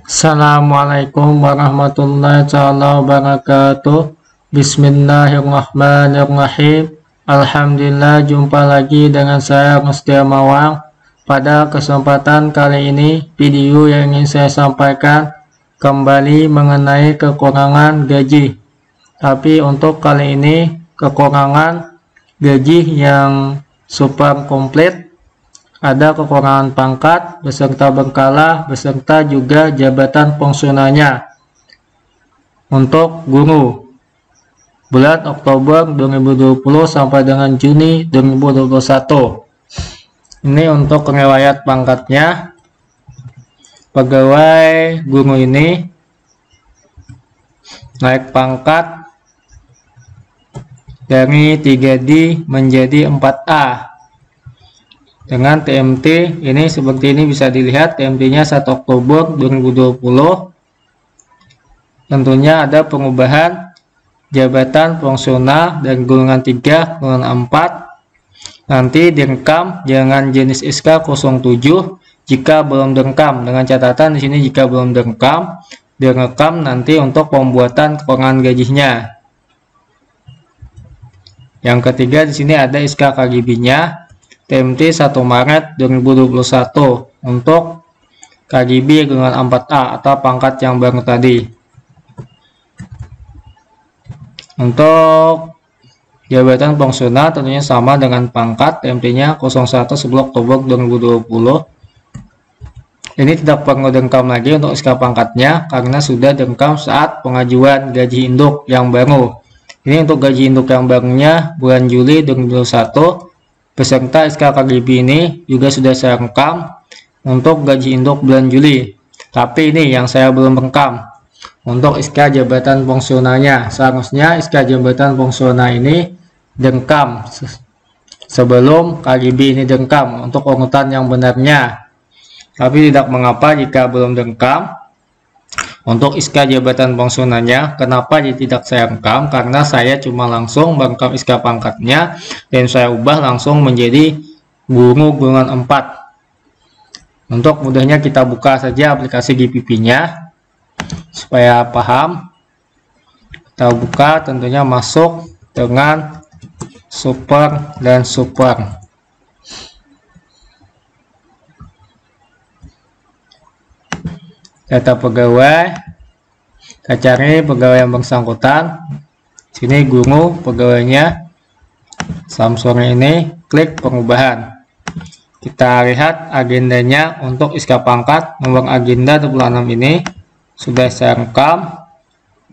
Assalamualaikum warahmatullahi wabarakatuh. Bismillahirrahmanirrahim. Alhamdulillah, jumpa lagi dengan saya Mustia Mawang. Pada kesempatan kali ini, video yang ingin saya sampaikan kembali mengenai kekurangan gaji. Tapi untuk kali ini, kekurangan gaji yang super komplit. Ada kekurangan pangkat beserta berkala beserta juga jabatan fungsionalnya untuk guru bulan Oktober 2020 sampai dengan Juni 2021. Ini untuk riwayat pangkatnya. Pegawai guru ini naik pangkat dari 3D menjadi 4A dengan TMT ini seperti ini, bisa dilihat TMT-nya 1 Oktober 2020. Tentunya ada pengubahan jabatan fungsional dan golongan 3, golongan 4. Nanti direkam jangan jenis SK 07 jika belum direkam, dengan catatan di sini jika belum direkam nanti untuk pembuatan kekurangan gajinya. Yang ketiga di sini ada SK KGB-nya. TMT 1 Maret 2021 untuk KGB golongan 4A atau pangkat yang baru tadi. Untuk jabatan fungsional tentunya sama dengan pangkat, TMT-nya 01 10 Oktober 2020. Ini tidak perlu direkam lagi untuk SK pangkatnya karena sudah direkam saat pengajuan gaji induk yang baru. Ini untuk gaji induk yang barunya bulan Juli 2021. Beserta SK KGB ini juga sudah saya rekam untuk gaji induk bulan Juli. Tapi ini yang saya belum rekam untuk SK jabatan fungsionalnya. Seharusnya SK jabatan fungsional ini direkam sebelum KGB ini direkam untuk urutan yang benarnya. Tapi tidak mengapa jika belum direkam. Untuk SK jabatan fungsionalnya, kenapa tidak saya rekam? Karena saya cuma langsung merekam SK pangkatnya dan saya ubah langsung menjadi guru golongan 4. Untuk mudahnya kita buka saja aplikasi GPP-nya supaya paham. Kita buka, tentunya masuk dengan super dan super. Data pegawai, kita cari pegawai yang bersangkutan. Sini guru pegawainya Samsung ini, klik pengubahan. Kita lihat agendanya untuk SK pangkat nomor agenda 26 ini sudah saya rekam,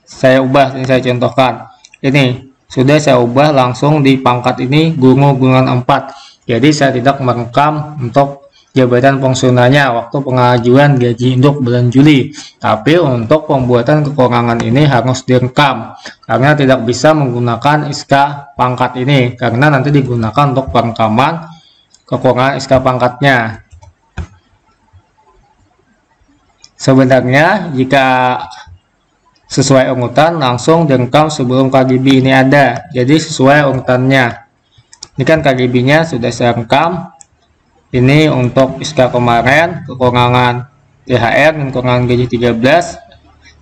saya ubah. Ini saya contohkan, ini sudah saya ubah langsung di pangkat ini guru golongan 4. Jadi saya tidak merekam untuk jabatan fungsionalnya waktu pengajuan gaji induk bulan Juli. Tapi untuk pembuatan kekurangan ini harus direkam karena tidak bisa menggunakan SK pangkat ini karena nanti digunakan untuk perekaman kekurangan SK pangkatnya. Sebenarnya jika sesuai urutan langsung direkam sebelum KGB ini ada. Jadi sesuai urutannya. Ini kan KGB-nya sudah saya rekam. Ini untuk SK kemarin, kekurangan THR dan kekurangan gaji 13.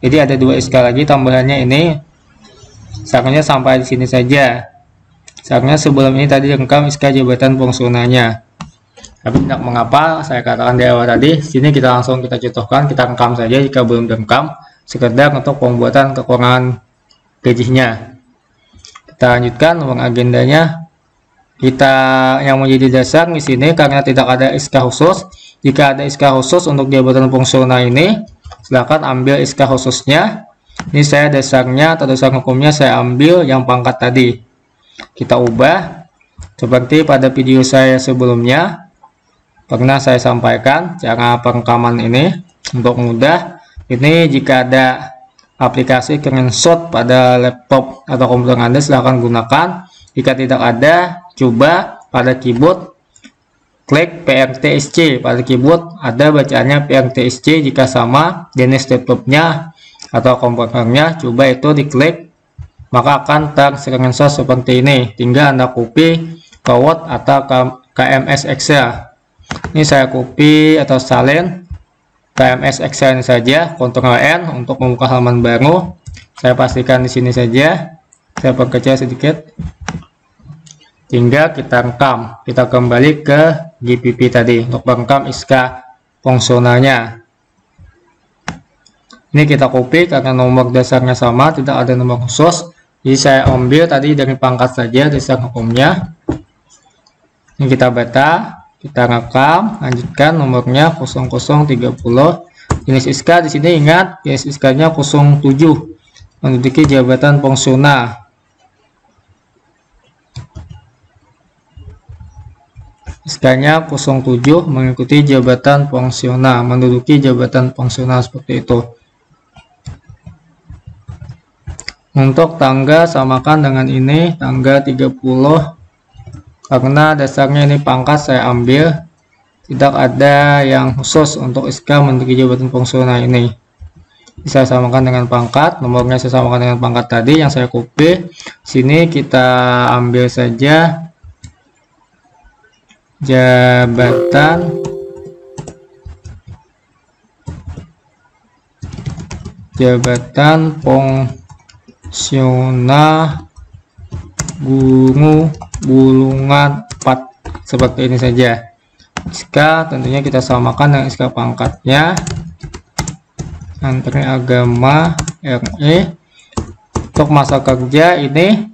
Jadi ada 2 SK lagi tambahannya ini. Seharusnya sampai di sini saja. Seharusnya sebelum ini tadi direkam SK jabatan fungsionalnya. Tapi tidak mengapa, saya katakan di awal tadi. Sini kita langsung kita contohkan, kita rekam saja jika belum direkam. Sekedar untuk pembuatan kekurangan gajinya. Kita lanjutkan uang agendanya. Kita yang menjadi dasar di sini karena tidak ada SK khusus. Jika ada SK khusus untuk jabatan fungsional ini, silakan ambil SK khususnya. Ini saya dasarnya atau dasar hukumnya saya ambil yang pangkat tadi. Kita ubah seperti pada video saya sebelumnya. Pernah saya sampaikan cara perekaman ini untuk mudah. Ini jika ada aplikasi screenshot pada laptop atau komputer Anda, silahkan gunakan. Jika tidak ada, coba pada keyboard klik PRTSC. Pada keyboard ada bacaannya PRTSC. Jika sama jenis laptopnya atau komputernya, coba itu diklik, maka akan ter-screenshot seperti ini. Tinggal Anda copy ke Word atau ke KMS Excel. Ini saya copy atau salin KMS Excel ini saja, Ctrl N untuk membuka halaman baru. Saya pastikan di sini saja. Saya perkecil sedikit. Hingga kita rekam. Kita kembali ke GPP tadi untuk merekam SK fungsionalnya. Ini kita copy karena nomor dasarnya sama, tidak ada nomor khusus. Jadi saya ambil tadi dari pangkat saja dasar hukumnya. Ini kita bata, kita rekam, lanjutkan nomornya 0030. Jenis SK di sini ingat, jenis SK-nya 07, menduduki jabatan fungsional. SK-nya 07 mengikuti jabatan fungsional, menduduki jabatan fungsional seperti itu. Untuk tangga samakan dengan ini, tangga 30, karena dasarnya ini pangkat saya ambil, tidak ada yang khusus untuk SK menduduki jabatan fungsional ini. Bisa samakan dengan pangkat, nomornya saya samakan dengan pangkat tadi yang saya copy. Sini kita ambil saja jabatan fungsional guru bulungan 4 seperti ini saja. SK tentunya kita samakan dengan SK pangkatnya. Menteri Agama RE. Untuk masa kerja ini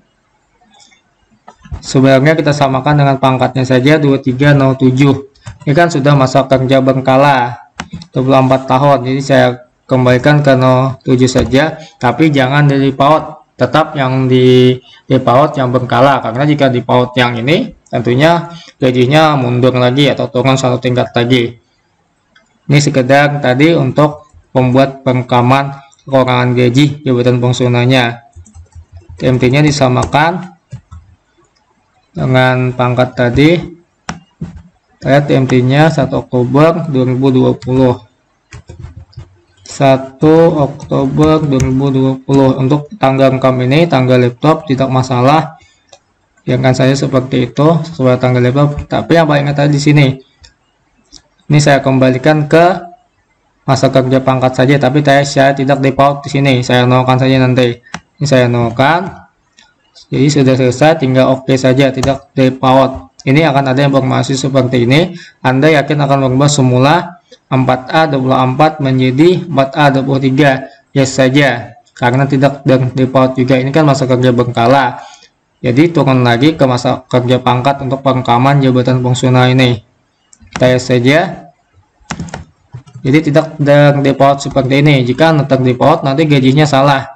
sebenarnya kita samakan dengan pangkatnya saja 2307. Ini kan sudah masa kerja berkala 24 tahun. Jadi saya kembalikan ke 07 saja, tapi jangan di paut, tetap yang di paut yang berkala, karena jika di paut yang ini tentunya gajinya mundur lagi atau turun satu tingkat lagi. Ini sekedar tadi untuk membuat perekaman kekurangan gaji jabatan fungsionalnya. TMT-nya disamakan dengan pangkat tadi. Saya TMT-nya 1 Oktober 2020. 1 Oktober 2020. Untuk tanggal rekam ini, tanggal laptop tidak masalah. Biarkan saya seperti itu sesuai tanggal laptop. Tapi yang paling ingat tadi di sini. Ini saya kembalikan ke masa kerja pangkat saja, tapi saya tidak default di sini. Saya nolkan saja nanti. Ini saya nolkan. Jadi sudah selesai, tinggal oke saja, tidak default. Ini akan ada informasi seperti ini. Anda yakin akan berubah semula 4A 24 menjadi 4A 23. Yes saja, karena tidak default juga. Ini kan masa kerja berkala. Jadi turun lagi ke masa kerja pangkat untuk perekaman jabatan fungsional ini. Kita yes saja. Jadi tidak default seperti ini. Jika default nanti gajinya salah.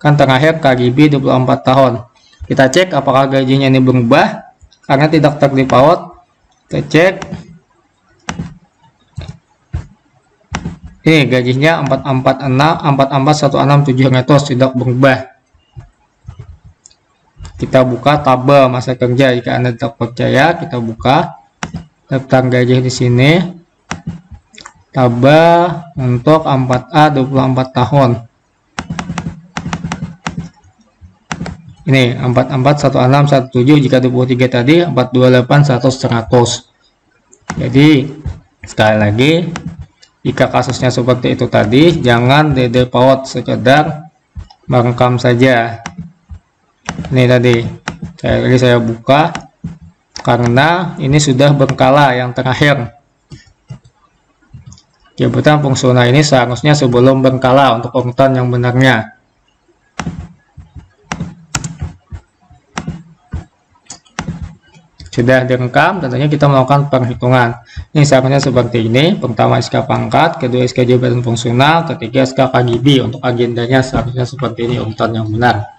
Kan terakhir KGB 24 tahun. Kita cek apakah gajinya ini berubah. Karena tidak terdefault. Kita cek. Ini gajinya 44167 tidak berubah. Kita buka tabel masa kerja. Jika Anda tidak percaya, kita buka daftar gaji di sini. Tabel untuk 4A 24 tahun. Ini 441617, jika 23 tadi 428 100. Jadi sekali lagi, jika kasusnya seperti itu tadi, jangan default, sekedar merekam saja. Ini tadi saya buka karena ini sudah berkala yang terakhir. Jabatan fungsional ini seharusnya sebelum berkala untuk urutan yang benarnya. Sudah direkam, tentunya kita melakukan perhitungan. Ini seharusnya seperti ini. Pertama SK pangkat, kedua SK jabatan fungsional, ketiga SK KGB. Untuk agendanya seharusnya seperti ini, urutan yang benar.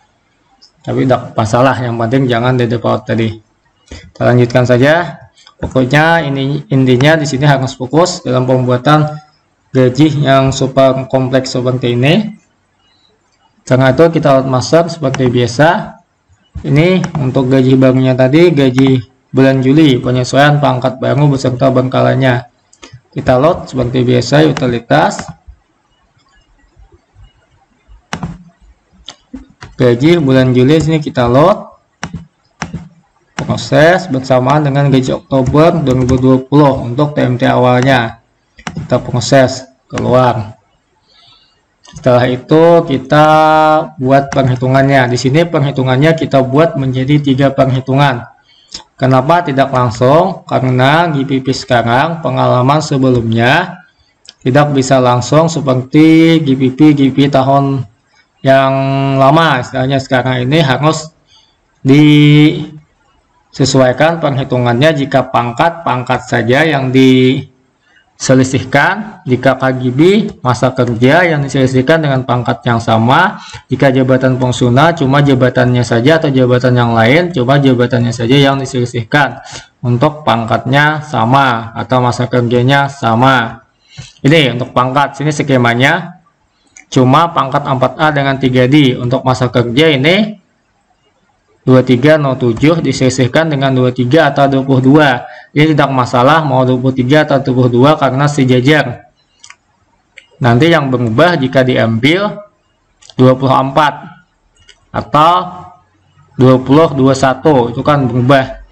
Tapi tidak masalah, yang penting jangan default tadi. Kita lanjutkan saja. Pokoknya ini intinya di sini harus fokus dalam pembuatan gaji yang super kompleks seperti ini. Karena itu kita masuk seperti biasa. Ini untuk gaji barunya tadi, gaji bulan Juli, penyesuaian pangkat baru beserta berkalanya. Kita load seperti biasa utilitas. Gaji bulan Juli sini kita load. Proses bersamaan dengan gaji Oktober 2020 untuk TMT awalnya. Kita proses. keluar. Setelah itu kita buat perhitungannya. Di sini perhitungannya kita buat menjadi 3 perhitungan. Kenapa tidak langsung? Karena GPP sekarang pengalaman sebelumnya tidak bisa langsung seperti GPP tahun yang lama. Istilahnya sekarang ini harus disesuaikan perhitungannya. Jika pangkat saja yang diselisihkan, jika KGB masa kerja yang diselisihkan dengan pangkat yang sama, jika jabatan fungsional cuma jabatannya saja atau jabatan yang lain cuma jabatannya saja yang diselisihkan untuk pangkatnya sama atau masa kerjanya sama. Ini untuk pangkat, sini skemanya cuma pangkat 4A dengan 3D. Untuk masa kerja ini 2307 diselisihkan dengan 23 atau 22. Ini tidak masalah mau 23 atau 22 karena sejajar. Nanti yang berubah jika diambil 24 atau 2021 itu kan berubah.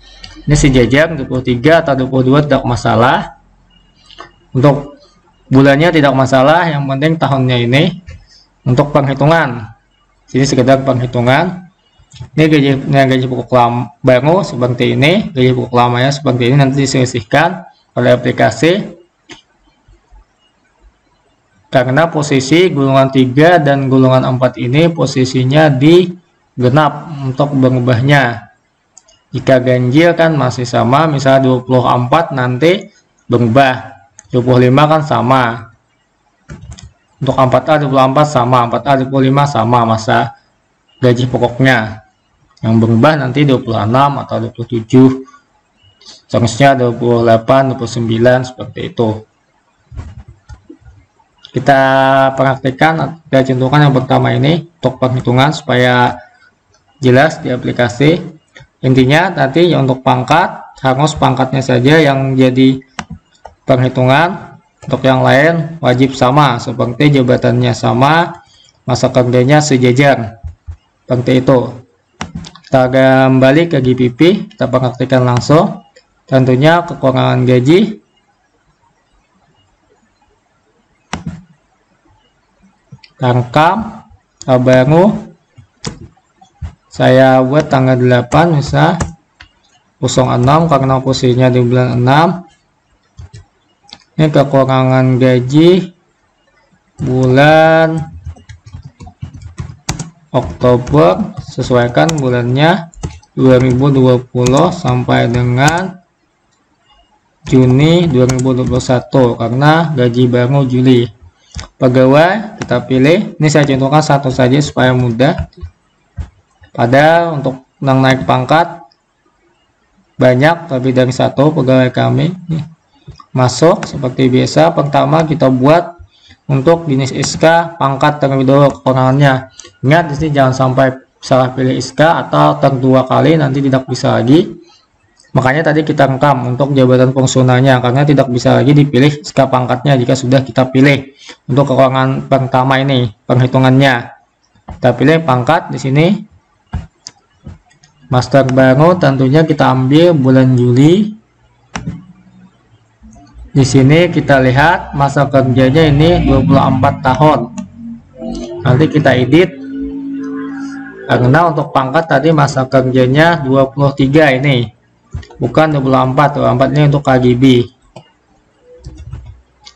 Ini sejajar 23 atau 22 tidak masalah. Untuk bulannya tidak masalah, yang penting tahunnya ini. Untuk penghitungan, sini sekedar penghitungan. Ini gaji pokok baru seperti ini, gaji pokok lamanya seperti ini, nanti diselisihkan oleh aplikasi. Karena posisi golongan 3 dan golongan 4 ini posisinya di genap untuk berubahnya. Jika ganjil kan masih sama, misalnya 24 nanti berubah, 25 kan sama. Untuk 4A 24 sama, 4A 25 sama masa gaji pokoknya. Yang berubah nanti 26 atau 27, seterusnya 28, 29 seperti itu. Kita praktikkan, kita contohkan yang pertama ini untuk perhitungan supaya jelas di aplikasi. Intinya nanti untuk pangkat harus pangkatnya saja yang jadi perhitungan. Untuk yang lain wajib sama, seperti jabatannya sama, masa kerjanya sejajar, seperti itu. Kita kembali ke GPP, kita praktikkan langsung. Tentunya kekurangan gaji, rangkam baru saya buat tanggal 8 misal 06 karena posisinya di bulan 6. Ini kekurangan gaji bulan Oktober, sesuaikan bulannya 2020 sampai dengan Juni 2021 karena gaji baru Juli. Pegawai kita pilih, ini saya contohkan satu saja supaya mudah. Pada untuk yang naik pangkat banyak, tapi dari satu pegawai kami nih masuk seperti biasa. Pertama kita buat untuk jenis SK pangkat terlebih dahulu kekurangannya. Ingat di sini jangan sampai salah pilih SK atau terdua kali nanti tidak bisa lagi. Makanya tadi kita rekam untuk jabatan fungsionalnya karena tidak bisa lagi dipilih SK pangkatnya jika sudah kita pilih. Untuk kekurangan pertama ini perhitungannya kita pilih pangkat di sini. Master baru tentunya kita ambil bulan Juli. Di sini kita lihat masa kerjanya ini 24 tahun. Nanti kita edit. Karena untuk pangkat tadi masa kerjanya 23 ini. Bukan 24. 24 ini untuk KGB.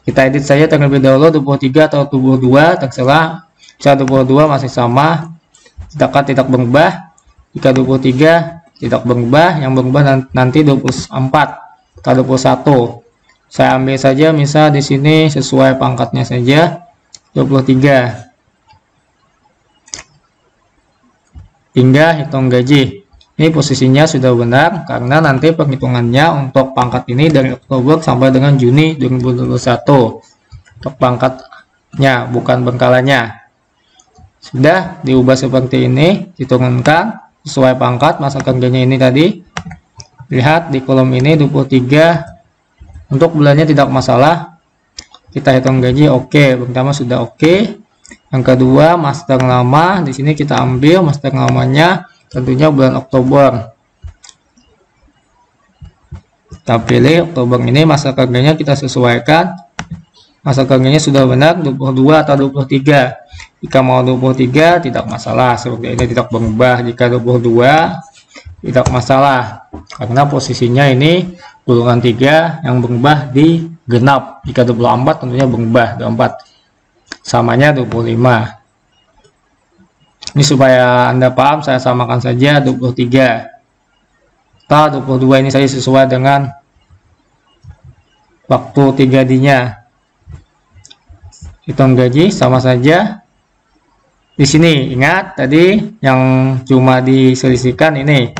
Kita edit saja terlebih dahulu 23 atau 22 terserah. Jika 22 masih sama, tidak berubah. Jika 23 tidak berubah, yang berubah nanti 24 atau 21. Saya ambil saja misal di sini sesuai pangkatnya saja 23. Hingga hitung gaji. Ini posisinya sudah benar karena nanti perhitungannya untuk pangkat ini dari Oktober sampai dengan Juni 2021. Untuk pangkatnya bukan bengkalannya. Sudah diubah seperti ini, diturunkan sesuai pangkat masa kerjanya ini tadi. Lihat di kolom ini 23. Untuk bulannya tidak masalah, kita hitung gaji oke. Pertama sudah oke. Yang kedua master lama, di sini kita ambil master lamanya tentunya bulan Oktober. Kita pilih Oktober ini masa kerjanya kita sesuaikan masa kerjanya sudah benar 22 atau 23. Jika mau 23 tidak masalah, seperti ini tidak berubah. Jika 22 tidak masalah, karena posisinya ini golongan 3 yang berubah di genap. Jika 24 tentunya berubah 24, samanya 25. Ini supaya Anda paham, saya samakan saja 23 atau 22 ini saja sesuai dengan waktu 3D-nya. Hitung gaji sama saja. Di sini ingat tadi yang cuma diselisihkan ini.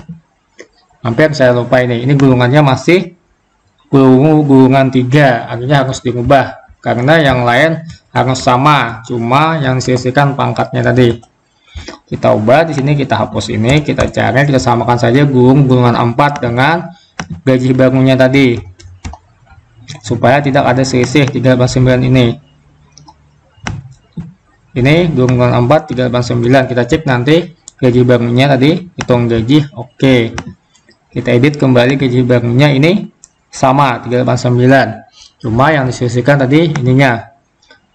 Hampir saya lupa ini. Ini gulungannya masih gulungan 3, artinya harus diubah karena yang lain harus sama, cuma yang diselisihkan pangkatnya tadi. Kita ubah di sini, kita hapus ini, kita cari, kita samakan saja gulungan 4 dengan gaji barunya tadi. Supaya tidak ada selisih 389 ini. Ini gulungan 4 389, kita cek nanti gaji barunya tadi, hitung gaji, oke. Kita edit kembali gaji barunya, ini sama 389, cuma yang diselisihkan tadi ininya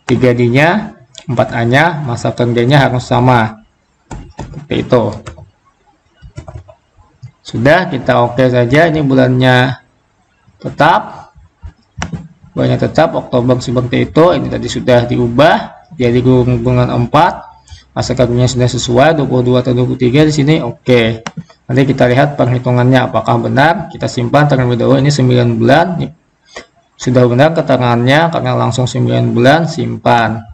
3D-nya 4A-nya, masa kerjanya harus sama seperti itu. Sudah, kita oke saja. Ini bulannya tetap, Oktober seperti itu. Ini tadi sudah diubah jadi gulungan 4, masa kerjanya sudah sesuai 22 atau 23 di sini. Oke, nanti kita lihat perhitungannya apakah benar. Kita simpan terlebih dahulu. Ini 9 bulan sudah benar keterangannya karena langsung 9 bulan. Simpan.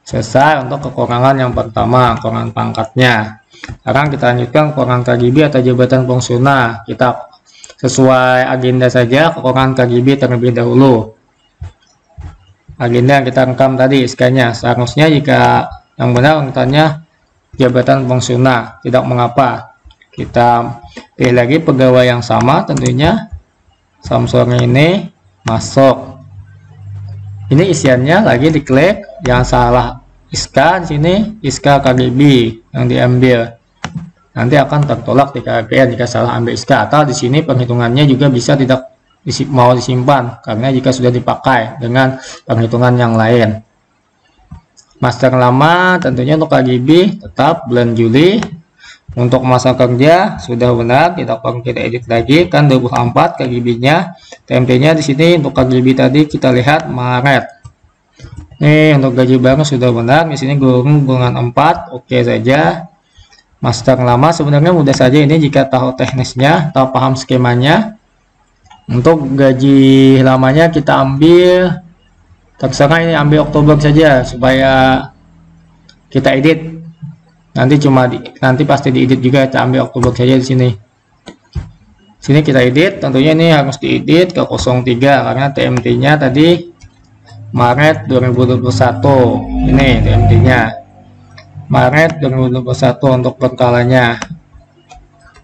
Selesai untuk kekurangan yang pertama, kekurangan pangkatnya. Sekarang kita lanjutkan kekurangan KGB atau jabatan fungsional. Kita sesuai agenda saja kekurangan KGB terlebih dahulu. Agenda yang kita rekam tadi SK-nya. Seharusnya jika yang benar urutannya jabatan fungsional, tidak mengapa. Kita pilih lagi pegawai yang sama tentunya. Samsung ini masuk. Ini isiannya lagi diklik, jangan salah SK di sini, SK KGB yang diambil. Nanti akan tertolak di KPN jika salah ambil SK, atau di sini perhitungannya juga bisa tidak mau disimpan karena jika sudah dipakai dengan perhitungan yang lain. Master lama tentunya untuk KGB tetap bulan Juli. Untuk masa kerja sudah benar, tidak perlu kita edit lagi, kan 24 KGB-nya. TMT-nya di sini untuk KGB tadi kita lihat Maret. Nih untuk gaji baru sudah benar, di sini gulungan 4, oke saja. Master lama sebenarnya mudah saja ini jika tahu teknisnya, tahu paham skemanya. Untuk gaji lamanya kita ambil, terserah ini ambil Oktober saja supaya kita edit. Nanti pasti diedit juga, kita ambil Oktober saja di sini. Sini kita edit, tentunya ini harus diedit ke 03 karena TMT-nya tadi Maret 2021. Ini TMT-nya. Maret 2021 untuk berkalanya.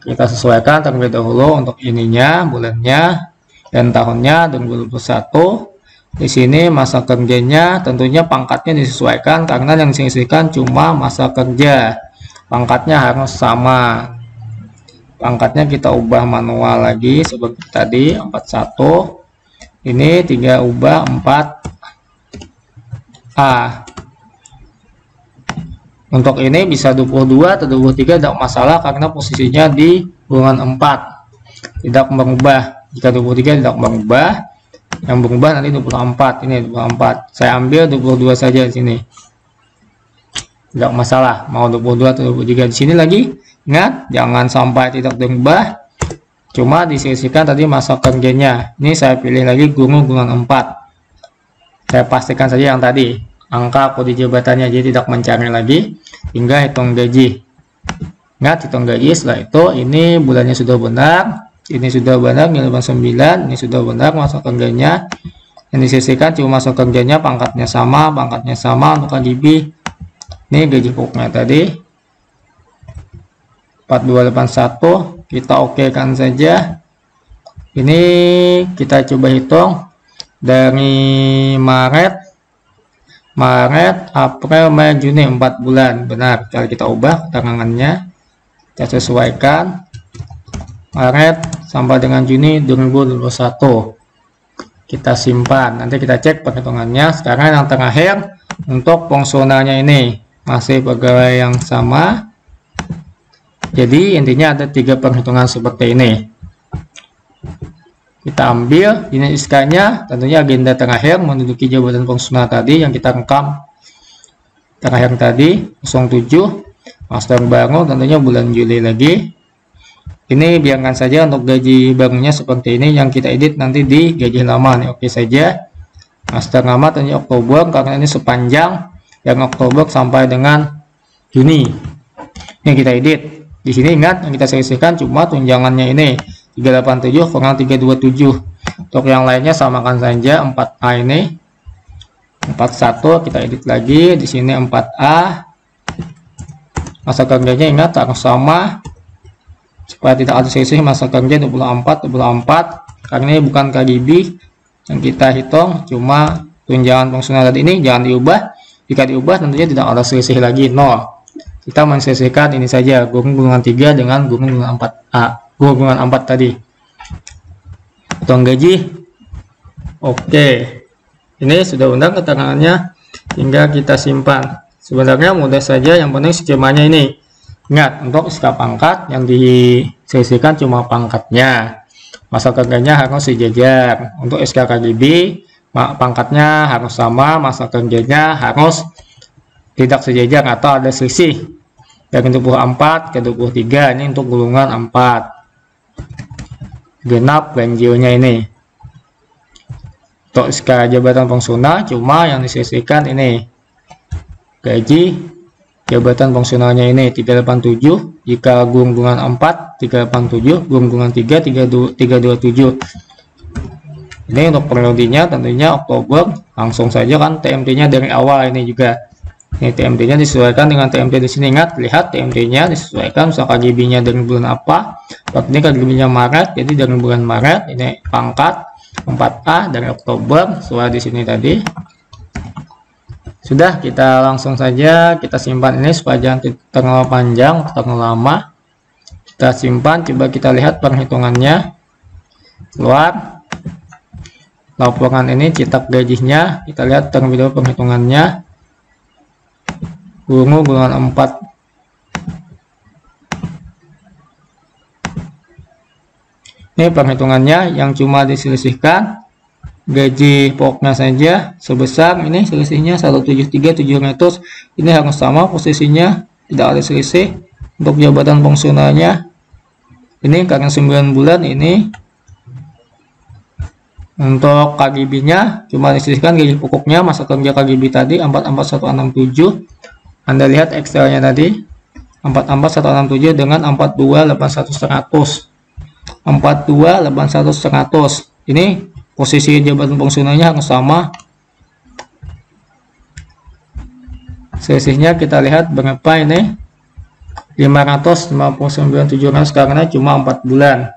Kita sesuaikan terlebih dahulu untuk ininya, bulannya dan tahunnya 2021. Di sini masa kerjanya tentunya pangkatnya disesuaikan karena yang disesuaikan cuma masa kerja. Pangkatnya harus sama. Pangkatnya kita ubah manual lagi seperti tadi 41. Ini 3 ubah 4A. Untuk ini bisa 22 atau 23 tidak masalah karena posisinya di gulungan 4. Tidak berubah. Jika 23 tidak berubah, yang berubah nanti 24. Ini 24. Saya ambil 22 saja di sini. Tidak masalah mau 22 atau 23 di sini lagi. Ingat, jangan sampai tidak berubah. Cuma disisihkan tadi masa kerjanya. Ini saya pilih lagi gulungan 4. Saya pastikan saja yang tadi angka kode jabatannya, jadi tidak mencari lagi hingga hitung gaji. Ingat, hitung gaji. Setelah itu ini bulannya sudah benar, ini sudah benar, nilai 9, ini sudah benar masa kerjanya. Yang disisihkan cuma masa kerjanya, pangkatnya sama untuk KGB. Ini gaji pokoknya tadi 4281, kita oke kan saja. Ini kita coba hitung dari Maret, April, Mei, Juni, 4 bulan. Benar, kalau kita ubah keterangannya, kita sesuaikan Maret sampai dengan Juni 2021. kita simpan. Nanti kita cek perhitungannya. Sekarang yang terakhir untuk fungsionalnya ini masih pegawai yang sama. Jadi intinya ada 3 perhitungan seperti ini. Kita ambil ini SK-nya, tentunya agenda terakhir menduduki jabatan fungsional tadi yang kita rekam terakhir tadi 07. Master baru tentunya bulan Juli lagi. Ini biarkan saja untuk gaji barunya seperti ini, yang kita edit nanti di gaji lama nih. Oke saja. Master lama tentunya Oktober karena ini sepanjang yang Oktober sampai dengan Juni. Ini kita edit. Di sini ingat yang kita selisihkan cuma tunjangannya ini 387 kurang 327. Untuk yang lainnya samakan saja 4A ini. 41 kita edit lagi di sini 4A. Masa kerjanya ingat harus sama supaya tidak ada selisih. Masa kerja 24 karena ini bukan KGB yang kita hitung, cuma tunjangan fungsional tadi ini jangan diubah. Jika diubah tentunya tidak ada selisih lagi 0. Kita menselisihkan ini saja gulungan 3 dengan gulungan 4A, gulungan 4 tadi. Hitung gaji. Oke. Ini sudah benar keterangannya, hingga kita simpan. Sebenarnya mudah saja, yang penting skemanya ini. Ingat, untuk SK pangkat yang diselisihkan cuma pangkatnya. Masa kerjanya harus sejajar. Untuk SK KGB, pangkatnya harus sama, masa kerjanya harus tidak sejajar atau ada selisih. Dari 24 ke 23, ini untuk gulungan 4. Genap ranjionya ini. Untuk SK jabatan fungsional cuma yang diselisihkan ini. Gaji jabatan fungsionalnya ini 387, jika gulungan 4 387, gulungan 3 327. Ini untuk periodenya tentunya Oktober, langsung saja kan TMT-nya dari awal ini juga. Ini TMT-nya disesuaikan dengan TMT di sini. Ingat, lihat TMT-nya disesuaikan misal KGB-nya dari bulan apa. Ini KGB-nya Maret, jadi dari bulan Maret. Ini pangkat 4A dari Oktober, sesuai di sini tadi. Sudah, kita langsung saja kita simpan ini supaya jangan terlalu panjang, terlalu lama. Kita simpan, coba kita lihat perhitungannya. Keluar. Laporan ini cetak gajinya, kita lihat terlebih dahulu perhitungannya. Gulungan 4. Ini perhitungannya yang cuma diselisihkan gaji pokoknya saja sebesar ini, selisihnya 173.700. Ini harus sama posisinya, tidak ada selisih. Untuk jabatan fungsionalnya ini karena 9 bulan ini. Untuk KGB-nya cuma diselisihkan gaji pokoknya, masa kerja KGB tadi 44167. Anda lihat Excel-nya tadi 44167 dengan 4281100. 4281100. Ini posisi jabatan fungsionalnya harus sama. Selisihnya kita lihat berapa ini, 559.700 karena cuma 4 bulan.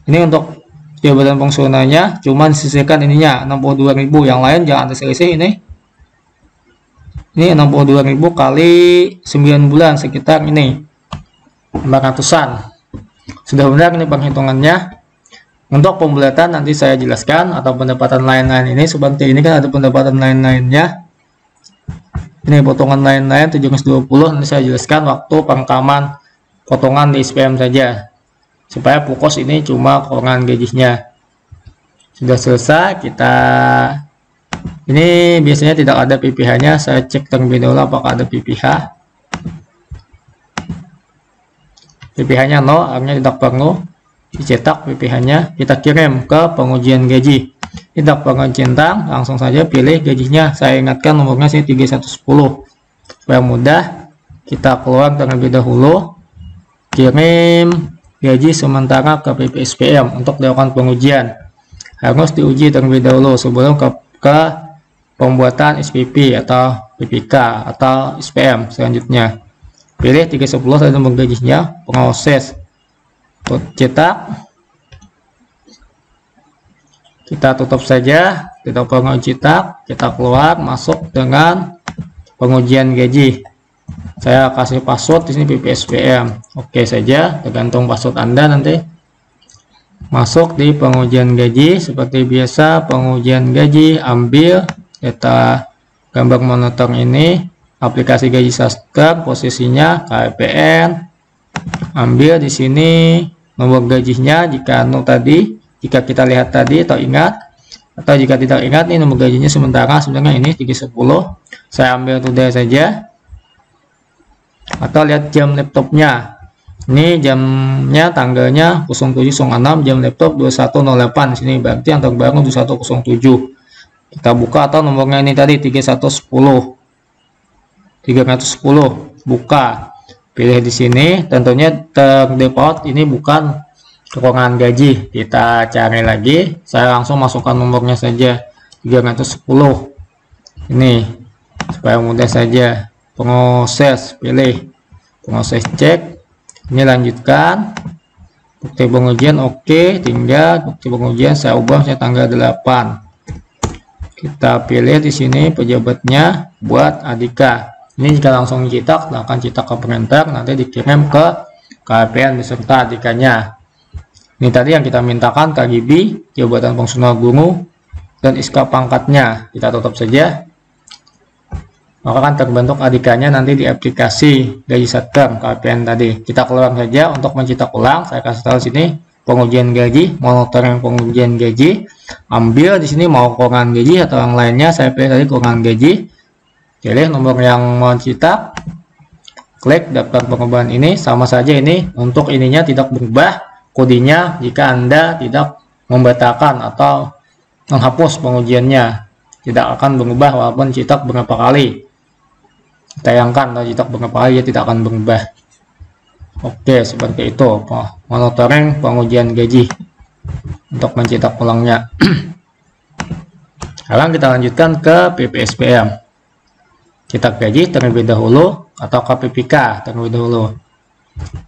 Ini untuk jabatan fungsionalnya cuma disisihkan ininya 62.000, yang lain jangan ada selisih ini. Ini 62.000 kali 9 bulan sekitar ini 400-an. Sudah benar ini perhitungannya. Untuk pembulatan nanti saya jelaskan, atau pendapatan lain-lain ini seperti ini kan ada pendapatan lain-lainnya. Ini potongan lain-lain 720, nanti saya jelaskan waktu perekaman potongan di SPM saja. Supaya fokus ini cuma keuangan gajinya. Sudah selesai, kita ini biasanya tidak ada PPh-nya, saya cek terlebih dahulu apakah ada PPh. PPh-nya 0, artinya tidak perlu dicetak PPh-nya, kita kirim ke pengujian gaji. Tidak perlu centang, langsung saja pilih gajinya. Saya ingatkan nomornya sini 3110 supaya mudah. Kita keluar terlebih dahulu, kirim gaji sementara ke PPSPM untuk dilakukan pengujian. Harus diuji terlebih dahulu sebelum ke pembuatan SPP atau PPK atau SPM selanjutnya. Pilih 310 dan nomor gajinya, proses cetak. Kita tutup saja, tidak perlu cetak. Kita keluar, masuk dengan pengujian gaji. Saya kasih password di sini PPSPM. Oke saja, tergantung password Anda nanti. Masuk di pengujian gaji. Seperti biasa, pengujian gaji, ambil data gambar monitor ini, aplikasi gaji Subscribe, posisinya KPN, ambil di sini nomor gajinya. Jika jika kita lihat tadi atau ingat, atau jika tidak ingat, nih nomor gajinya sementara sebenarnya ini 310. Saya ambil today saja, atau lihat jam laptopnya. Ini jamnya, tanggalnya 07.06, jam laptop 21.08. Di sini berarti yang terbaru 21.07. Kita buka, atau nomornya ini tadi 310, buka. Pilih di sini, tentunya terdefault ini bukan kekurangan gaji. Kita cari lagi, saya langsung masukkan nomornya saja 310 ini supaya mudah saja. Proses, pilih proses, cek ini, lanjutkan. Bukti pengujian oke, tinggal bukti pengujian saya ubah, saya tanggal 8. Kita pilih di sini pejabatnya buat Adika. Ini jika langsung dicetak, akan cetak ke printer, nanti dikirim ke KPN beserta Adikanya. Ini tadi yang kita mintakan, KGB, jabatan fungsional guru, dan SK pangkatnya. Kita tutup saja. Maka akan terbentuk Adikanya nanti di aplikasi gaji Subscribe KPN tadi. Kita keluar saja untuk mencetak ulang. Saya kasih tahu sini pengujian gaji, monitoring pengujian gaji. Ambil di sini mau kekurangan gaji atau yang lainnya. Saya pilih tadi kekurangan gaji. Pilih nomor yang mau cetak, klik daftar perubahan ini. Sama saja ini untuk ininya tidak berubah, kodenya jika Anda tidak membatalkan atau menghapus pengujiannya tidak akan berubah walaupun cetak berapa kali, tayangkan atau cetak berapa kali, ya tidak akan berubah. Oke, seperti itu monitoring pengujian gaji untuk mencetak ulangnya. Sekarang kita lanjutkan ke PPSPM. Cetak gaji terlebih dahulu atau KPPK terlebih dahulu.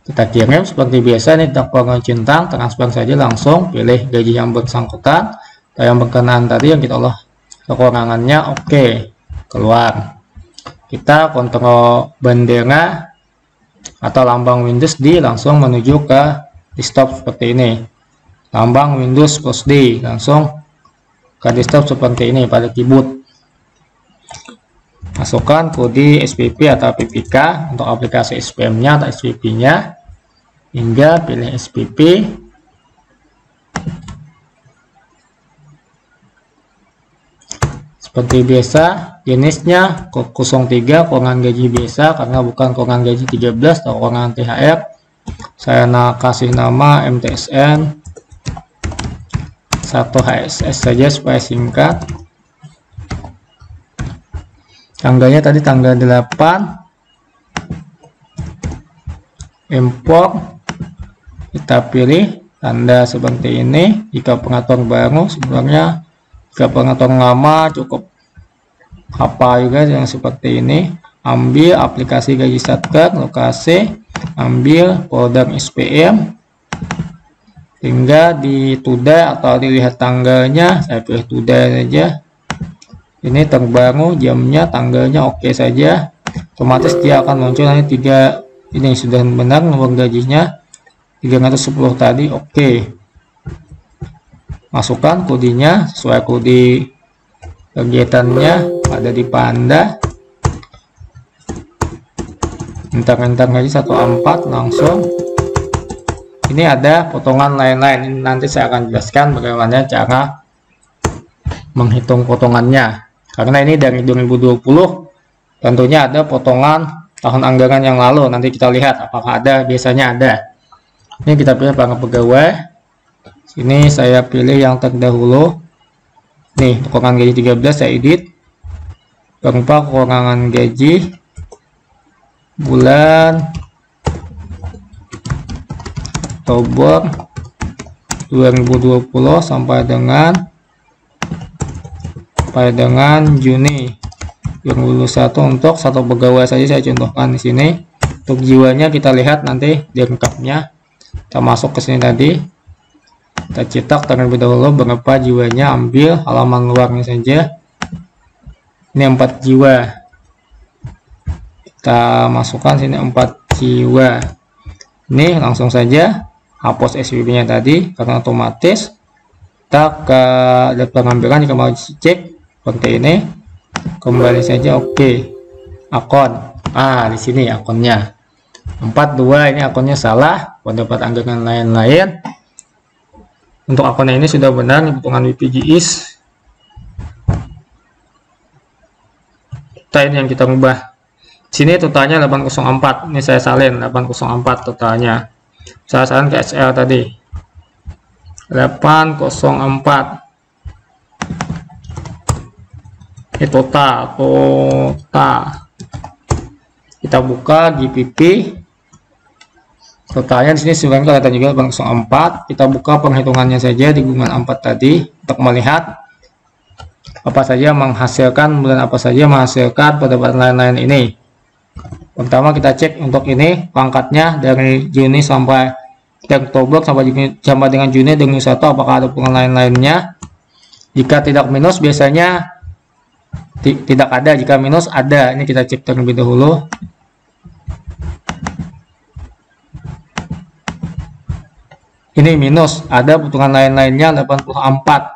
Kita kirim seperti biasa, ini tak centang, transfer saja langsung, pilih gaji yang bersangkutan atau yang berkenaan tadi yang kita olah kekurangannya, oke, keluar. Kita kontrol bendera atau lambang Windows D, langsung menuju ke desktop seperti ini. Lambang Windows plus D, langsung ke desktop seperti ini pada keyboard. Masukkan kode SPP atau PPK untuk aplikasi SPM-nya atau SPP-nya, hingga pilih SPP. Seperti biasa, jenisnya 03 kekurangan gaji biasa karena bukan kekurangan gaji 13 atau kekurangan THR. Saya kasih nama MTSN 1 HSS saja supaya singkat. Tanggalnya tadi tanggal 8. Import, kita pilih tanda seperti ini. Jika pengatur baru, sebenarnya jika pengatur lama cukup hafal juga yang seperti ini. Ambil aplikasi gaji Subscribe, lokasi, ambil folder SPM, tinggal di today atau dilihat tanggalnya. Saya pilih today saja. Ini terbaru, jamnya, tanggalnya oke saja. Otomatis dia akan muncul nanti 3. Ini sudah benar nomor gajinya 310 tadi, oke. Masukkan kodenya sesuai kode kegiatannya ada di Panda. Enter aja 14 langsung. Ini ada potongan lain-lain. Ini nanti saya akan jelaskan bagaimana cara menghitung potongannya. Karena ini dari 2020, tentunya ada potongan tahun anggaran yang lalu. Nanti kita lihat apakah ada, biasanya ada. Ini kita pilih para pegawai. Sini saya pilih yang terdahulu. Nih, kekurangan gaji 13 saya edit. Berupa kekurangan gaji bulan Oktober 2020 sampai dengan Juni 2021 untuk satu pegawai saja saya contohkan di sini. Untuk jiwanya kita lihat nanti di lengkapnya. Kita masuk ke sini tadi. Kita cetak terlebih dahulu berapa jiwanya, ambil halaman luarnya saja. Ini 4 jiwa. Kita masukkan sini 4 jiwa. Ini langsung saja hapus SWB nya tadi karena otomatis. Kita ke pengambilan jika mau cek seperti ini, kembali saja. Oke, akun, di sini akunnya 42, ini akunnya salah, pendapat anggaran lain-lain. Untuk akunnya ini sudah benar, hitungan BPJS. Kita ini yang kita ubah. Sini totalnya 804, ini saya salin 804 totalnya. Saya salin ke SL tadi 804. Ini total. Kita buka GPP. Totalnya di sini sudah kelihatan juga 804. Kita buka penghitungannya saja di bulan 4 tadi untuk melihat apa saja menghasilkan, bulan apa saja menghasilkan pendapatan lain-lain ini. Pertama kita cek untuk ini pangkatnya dari Juni sampai Oktober sampai dengan Juni dengan 1, apakah ada hubungan lain-lainnya. Jika tidak minus biasanya tidak ada, jika minus ada. Ini kita cek terlebih dahulu. Ini minus, ada potongan lain-lainnya 84.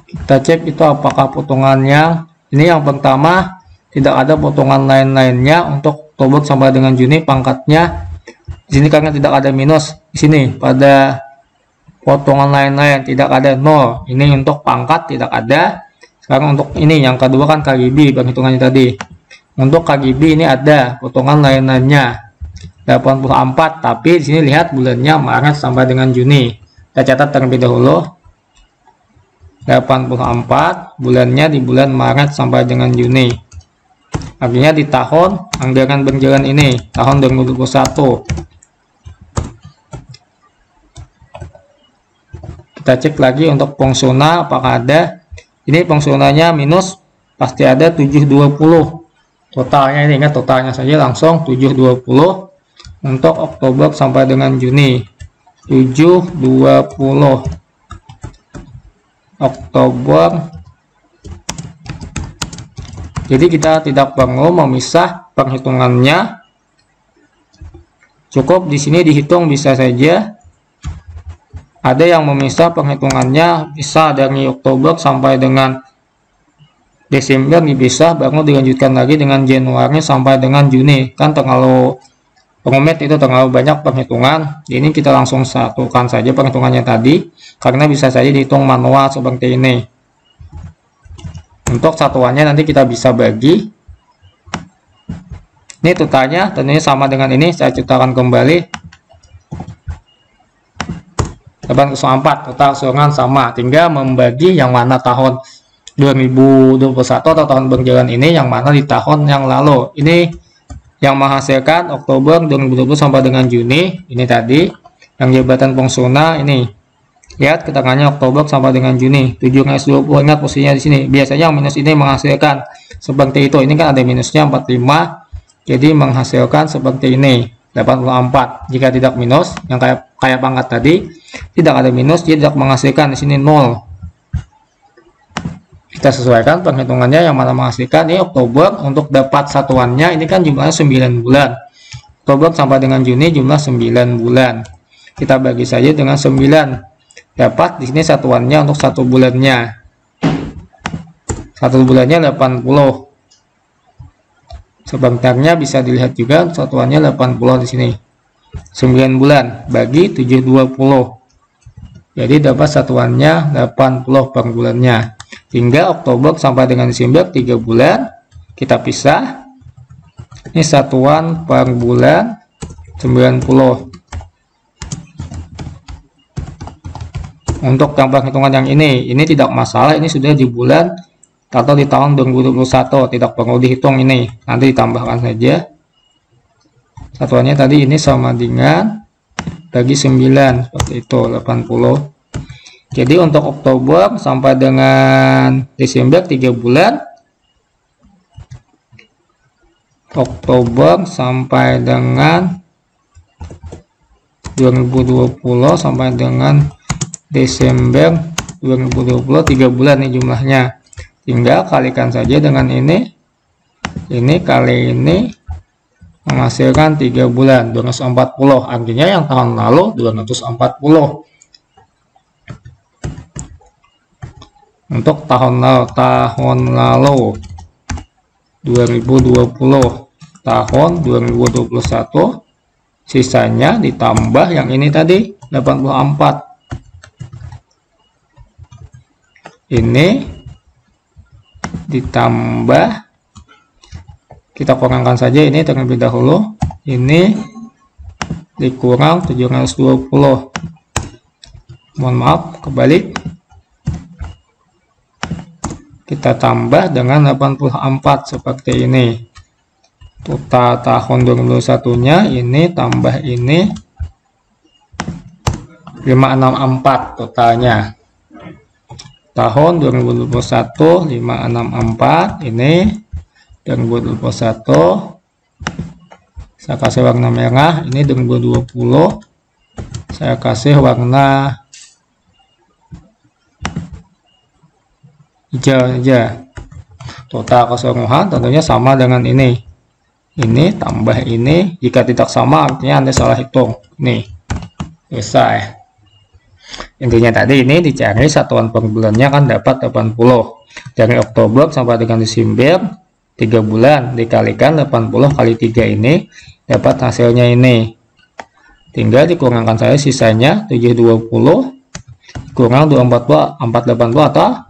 Kita cek itu apakah potongannya. Ini yang pertama, tidak ada potongan lain-lainnya untuk Oktober sampai dengan Juni. Pangkatnya di sini karena tidak ada minus, di sini pada potongan lain-lain tidak ada 0. Ini untuk pangkat tidak ada. Sekarang untuk ini yang kedua kan KGB penghitungannya tadi. Untuk KGB ini ada potongan lain-lainnya 84, tapi di sini lihat bulannya Maret sampai dengan Juni. Kita catat terlebih dahulu. 84 bulannya di bulan Maret sampai dengan Juni. Artinya di tahun anggaran berjalan ini, tahun 2021. Kita cek lagi untuk fungsional apakah ada. Ini fungsionalnya minus, pasti ada 720. Totalnya ini, ingat totalnya saja langsung 720 untuk Oktober sampai dengan Juni. 720 Oktober. Jadi kita tidak perlu memisah perhitungannya. Cukup di sini dihitung bisa saja. Ada yang memisah penghitungannya bisa dari Oktober sampai dengan Desember dipisah, baru dilanjutkan lagi dengan Januari sampai dengan Juni. Kan terlalu rumit, itu terlalu banyak perhitungan. Ini kita langsung satukan saja perhitungannya tadi, karena bisa saja dihitung manual seperti ini. Untuk satuannya nanti kita bisa bagi. Ini totalnya tentunya sama dengan ini, saya ciptakan kembali. 804 total keseluruhan sama, tinggal membagi yang mana tahun 2021 atau tahun berjalan ini, yang mana di tahun yang lalu. Ini yang menghasilkan Oktober 2020 sampai dengan Juni. Ini tadi yang jabatan fungsional ini. Lihat keterangannya Oktober sampai dengan Juni 7/20. Ingat posisinya di sini. Biasanya yang minus ini menghasilkan seperti itu. Ini kan ada minusnya 45. Jadi menghasilkan seperti ini 84. Jika tidak minus, yang kayak pangkat tadi, tidak ada minus, dia tidak menghasilkan. Di sini 0. Kita sesuaikan penghitungannya yang mana menghasilkan. Ini Oktober, untuk dapat satuannya ini kan jumlahnya 9 bulan. Oktober sampai dengan Juni jumlah 9 bulan. Kita bagi saja dengan 9. Dapat di sini satuannya untuk 1 bulannya. 1 bulannya 80. Sebenarnya bisa dilihat juga satuannya 80 di sini. 9 bulan bagi 720. Jadi dapat satuannya 80 per bulannya. Hingga Oktober sampai dengan Desember 3 bulan. Kita pisah. Ini satuan per bulan 90. Untuk tambah hitungan yang ini tidak masalah. Ini sudah di bulan atau di tahun 2021, tidak perlu dihitung ini, nanti ditambahkan saja. Satuannya tadi ini sama dengan bagi 9 seperti itu 80. Jadi untuk Oktober sampai dengan Desember 3 bulan. Oktober sampai dengan 2020 sampai dengan Desember 2020 3 bulan nih jumlahnya. Tinggal kalikan saja dengan ini kali ini menghasilkan 3 bulan 240, artinya yang tahun lalu 240. Untuk tahun lalu 2020, tahun 2021 sisanya ditambah yang ini tadi 84. Ini ditambah, kita kurangkan saja ini terlebih dahulu. Ini dikurang 720. Mohon maaf, kebalik. Kita tambah dengan 84 seperti ini. Total tahun 2021-nya ini tambah ini 564 totalnya. Tahun 2021 564 ini 2021 saya kasih warna merah, ini 2020 saya kasih warna hijau aja. Total keseluruhan tentunya sama dengan ini tambah ini, jika tidak sama artinya Anda salah hitung. Nih selesai. Intinya tadi ini dicari satuan per bulannya kan dapat 80. Dari Oktober sampai dengan Desember 3 bulan dikalikan 80 kali 3 ini dapat hasilnya ini. Tinggal dikurangkan saya sisanya 720 kurang 240 480 atau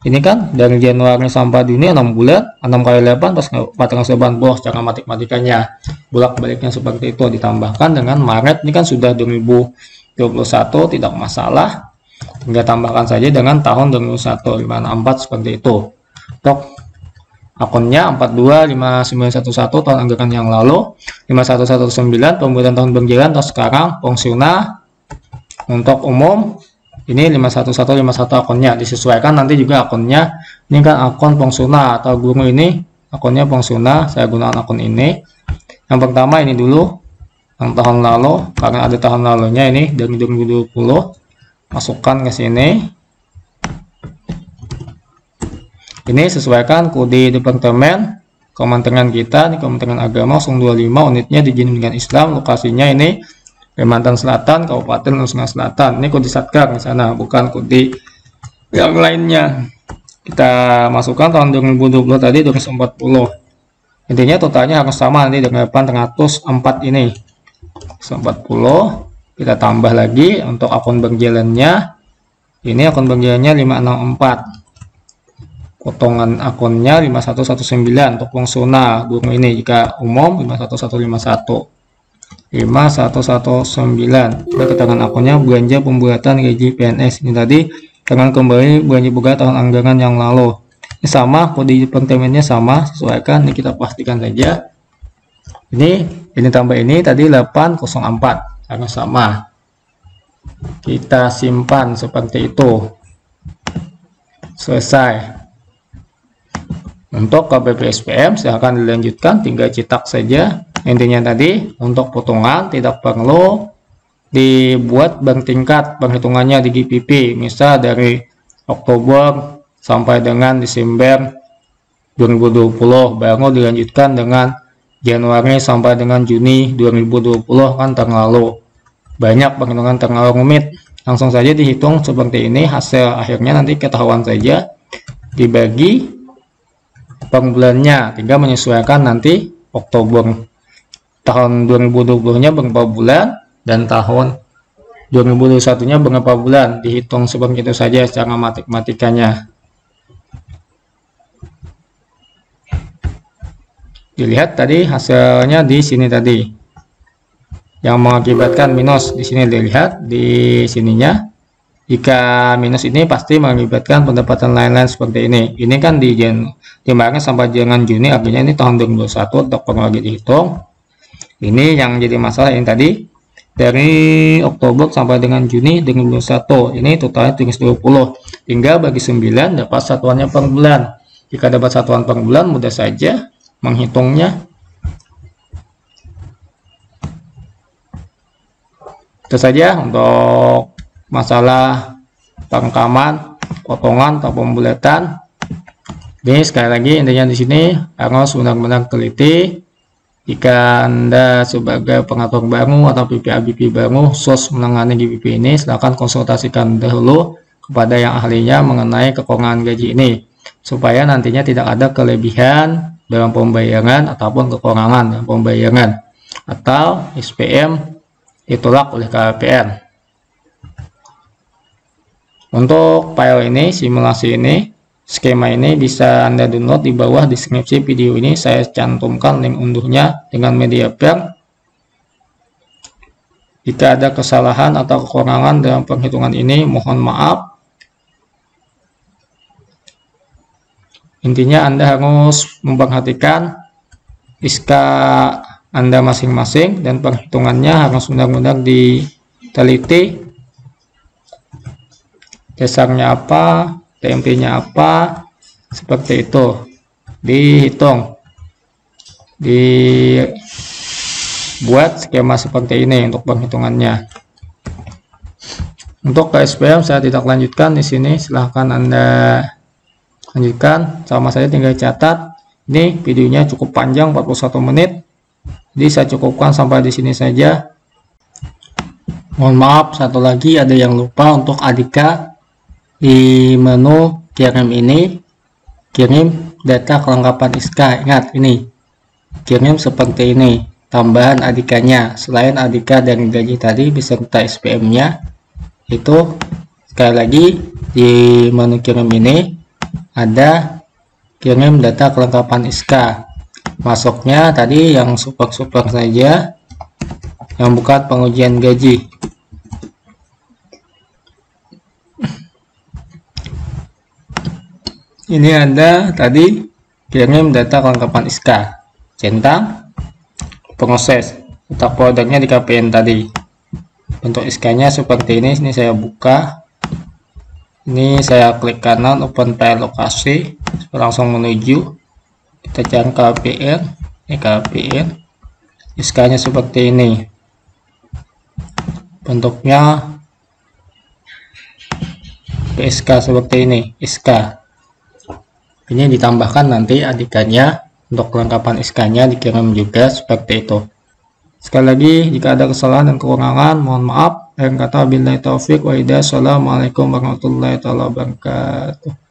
ini kan dari Januari sampai Juni 6 bulan, 6 kali 8 plus 480 secara matematikanya. Bolak-baliknya seperti itu, ditambahkan dengan Maret, ini kan sudah 2021 tidak masalah. Tinggal tambahkan saja dengan tahun 2021 564 seperti itu. Untuk akunnya 425911 tahun anggaran yang lalu, 5119 pembuatan tahun berjalan atau sekarang, fungsional. Untuk umum ini 51151 akunnya disesuaikan nanti juga akunnya. Ini kan akun fungsional atau guru, ini akunnya fungsional, saya gunakan akun ini. Yang pertama ini dulu yang tahun lalu, karena ada tahun lalunya ini dari 2020, masukkan ke sini. Ini sesuaikan kode departemen Kementerian kita, di Kementerian Agama 025, unitnya di Pendidikan Islam, lokasinya ini Kalimantan Selatan, Kabupaten Nusa Selatan. Ini kode Satker di sana, bukan kode yang lainnya. Kita masukkan tahun 2020 tadi 240. Intinya totalnya harus sama nanti dengan 804 ini. 140. Kita tambah lagi untuk akun berjalannya. Ini akun berjalannya 564. Potongan akunnya 5119 untuk fungsional guru ini, jika umum 51151. 5119. Kita keterangan akunnya belanja pembuatan gaji PNS ini tadi dengan kembali belanja buka tahun anggaran yang lalu. Ini sama, kode departemennya sama, sesuaikan. Ini kita pastikan saja. Ini tambah ini tadi 804 harus sama. Kita simpan seperti itu. Selesai. Untuk KBP SPM silahkan dilanjutkan, tinggal cetak saja. Intinya tadi untuk potongan tidak perlu dibuat bertingkat perhitungannya di GPP, misal dari Oktober sampai dengan Desember 2020 baru dilanjutkan dengan Januari sampai dengan Juni 2020, kan terlalu banyak perhitungan, terlalu rumit. Langsung saja dihitung seperti ini, hasil akhirnya nanti ketahuan saja dibagi per bulannya, tinggal menyesuaikan nanti Oktober tahun 2020-nya berapa bulan dan tahun 2021-nya berapa bulan, dihitung seperti itu saja secara matematikanya. Dilihat tadi hasilnya di sini tadi yang mengakibatkan minus, di sini dilihat di sininya. Jika minus ini pasti mengakibatkan pendapatan lain-lain seperti ini. Ini kan di Maret sampai dengan Juni, artinya ini tahun 2021 untuk perlu lagi dihitung. Ini yang jadi masalah ini tadi dari Oktober sampai dengan Juni 2021, ini totalnya 320. Tinggal bagi 9 dapat satuannya per bulan. Jika dapat satuan per bulan mudah saja menghitungnya. Itu saja untuk masalah perekaman, potongan atau pembulatan. Ini sekali lagi intinya di sini harus benar-benar teliti. Jika Anda sebagai pengatur baru atau PPABP baru khusus menangani GBP ini, silakan konsultasikan dahulu kepada yang ahlinya mengenai kekurangan gaji ini, supaya nantinya tidak ada kelebihan dalam pembayaran ataupun kekurangan dalam pembayaran, atau SPM ditolak oleh KPR. Untuk file ini, simulasi ini, skema ini bisa Anda download di bawah deskripsi video ini. Saya cantumkan link unduhnya dengan media player. Jika ada kesalahan atau kekurangan dalam penghitungan ini, mohon maaf. Intinya Anda harus memperhatikan SK Anda masing-masing dan perhitungannya harus benar-benar diteliti. Dasarnya apa, TMP-nya apa, seperti itu. Dihitung. Dibuat skema seperti ini untuk perhitungannya. Untuk KSPM saya tidak lanjutkan di sini, silahkan Anda lanjutkan. Sama saya tinggal catat. Ini videonya cukup panjang, 41 menit. Jadi saya cukupkan sampai di sini saja. Mohon maaf, satu lagi ada yang lupa untuk Adika. Di menu kirim ini, kirim data kelengkapan SK. Ingat ini, kirim seperti ini, tambahan Adikanya. Selain Adika dan gaji tadi beserta SPM-nya, itu sekali lagi di menu kirim ini ada kirim data kelengkapan SK. Masuknya tadi yang super-super saja, yang bukan pengujian gaji. Ini ada tadi kirim data kelengkapan SK, centang, proses, letak produknya di KPN tadi. Bentuk SK-nya seperti ini. Ini saya buka. Ini saya klik kanan, open file lokasi, langsung menuju. Kita cari KPN, ini KPN. SK-nya seperti ini. Bentuknya SK seperti ini, SK. Ini ditambahkan nanti Adikanya, untuk kelengkapan SK-nya dikirim juga seperti itu. Sekali lagi, jika ada kesalahan dan kekurangan, mohon maaf. Dan kata billahi taufik wa hidayah. Assalamualaikum warahmatullahi wabarakatuh.